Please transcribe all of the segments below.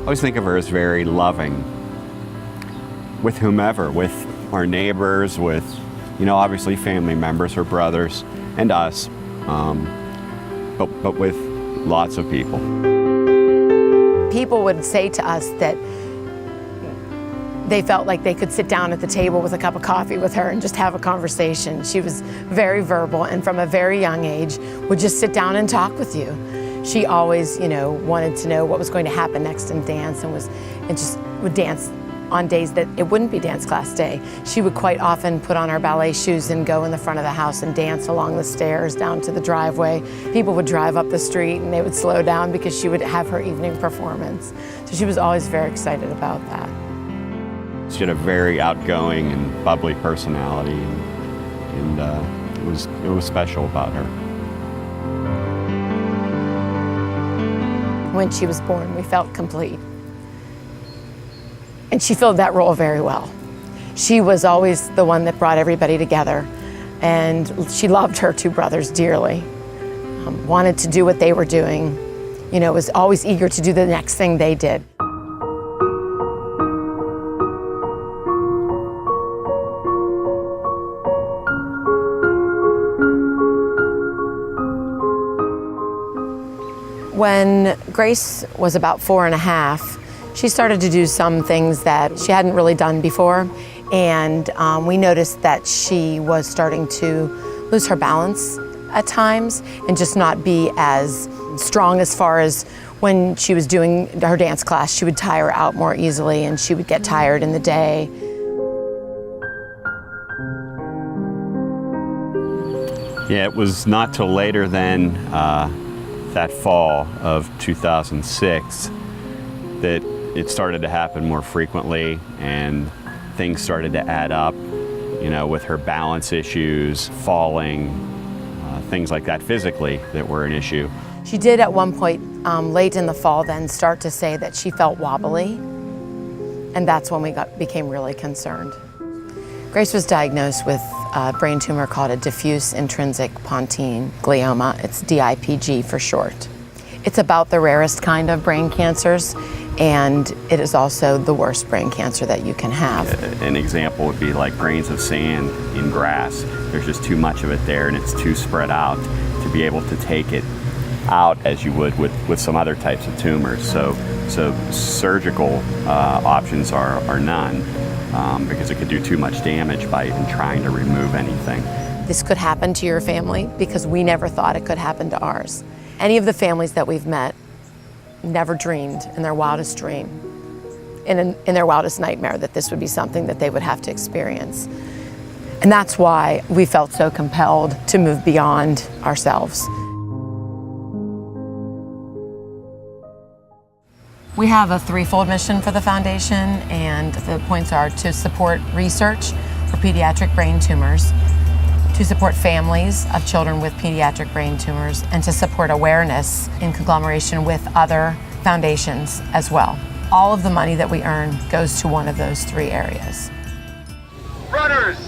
always think of her as very loving with whomever, with our neighbors, with, obviously family members, her brothers, and us, but with lots of people. People would say to us that they felt like they could sit down at the table with a cup of coffee with her and just have a conversation. She was very verbal, and from a very young age would just sit down and talk with you. She always, wanted to know what was going to happen next in dance, and just would dance on days that it wouldn't be dance class day. She would quite often put on our ballet shoes and go in the front of the house and dance along the stairs down to the driveway. People would drive up the street and they would slow down because she would have her evening performance. So she was always very excited about that. She had a very outgoing and bubbly personality, and it was special about her. When she was born, we felt complete. And she filled that role very well. She was always the one that brought everybody together, and she loved her two brothers dearly, wanted to do what they were doing, was always eager to do the next thing they did. When Grace was about 4.5, she started to do some things that she hadn't really done before, and we noticed that she was starting to lose her balance at times and just not be as strong as far as when she was doing her dance class. She would tire out more easily, and she would get tired in the day. Yeah, it was not till later than that fall of 2006 that it started to happen more frequently, and things started to add up, with her balance issues, falling, things like that physically that were an issue. She did at one point, late in the fall, then start to say that she felt wobbly, and that's when we became really concerned. Grace was diagnosed with a brain tumor called a diffuse intrinsic pontine glioma. It's DIPG for short. It's about the rarest kind of brain cancers, and it is also the worst brain cancer that you can have. An example would be like grains of sand in grass. There's just too much of it there, and it's too spread out to be able to take it out as you would with some other types of tumors. So surgical options are none, because it could do too much damage by even trying to remove anything. This could happen to your family because we never thought it could happen to ours. Any of the families that we've met never dreamed in their wildest dream, in their wildest nightmare, that this would be something that they would have to experience. And that's why we felt so compelled to move beyond ourselves. We have a threefold mission for the foundation, and the points are to support research for pediatric brain tumors, to support families of children with pediatric brain tumors, and to support awareness in conglomeration with other foundations as well. All of the money that we earn goes to one of those three areas. Runners,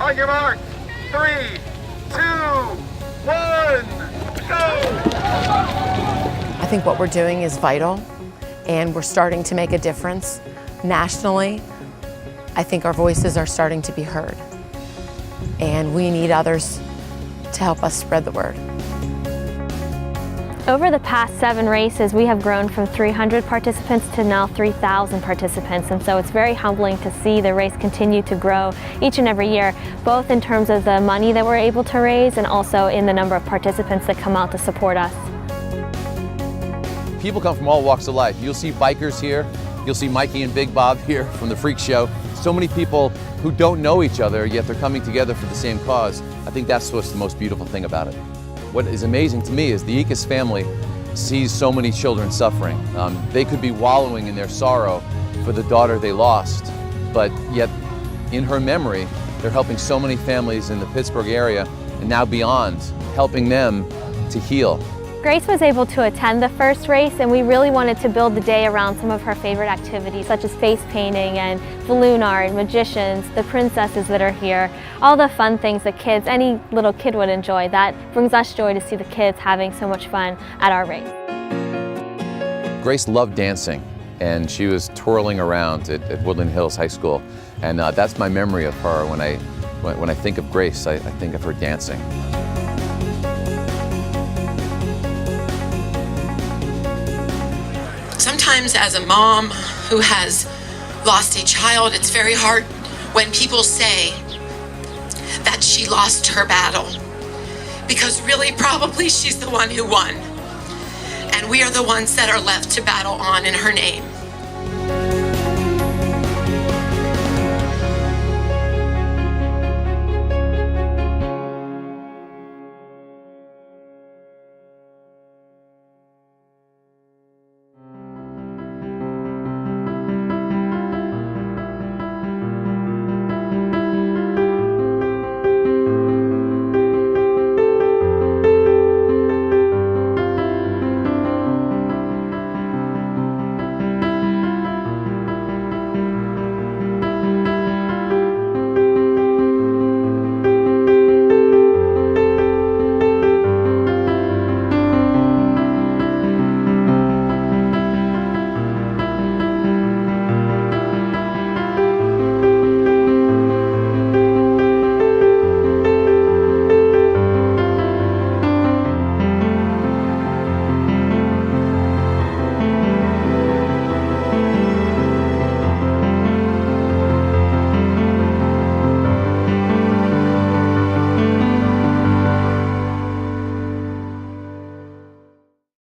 on your mark, 3, 2, 1, go! I think what we're doing is vital, and we're starting to make a difference nationally. I think our voices are starting to be heard, and we need others to help us spread the word. Over the past 7 races, we have grown from 300 participants to now 3,000 participants, and so it's very humbling to see the race continue to grow each and every year, both in terms of the money that we're able to raise and also in the number of participants that come out to support us. People come from all walks of life. You'll see bikers here, you'll see Mikey and Big Bob here from the Freak Show. So many people who don't know each other, yet they're coming together for the same cause. I think that's what's the most beautiful thing about it. What is amazing to me is the Ickes family sees so many children suffering. They could be wallowing in their sorrow for the daughter they lost, but yet in her memory, they're helping so many families in the Pittsburgh area and now beyond, helping them to heal. Grace was able to attend the first race, and we really wanted to build the day around some of her favorite activities, such as face painting and balloon art, magicians, the princesses that are here, all the fun things that kids, any little kid would enjoy. That brings us joy to see the kids having so much fun at our race. Grace loved dancing, and she was twirling around at Woodland Hills High School. And that's my memory of her. When I think of Grace, I think of her dancing. Sometimes as a mom who has lost a child, it's very hard when people say that she lost her battle, because really probably she's the one who won. And we are the ones that are left to battle on in her name.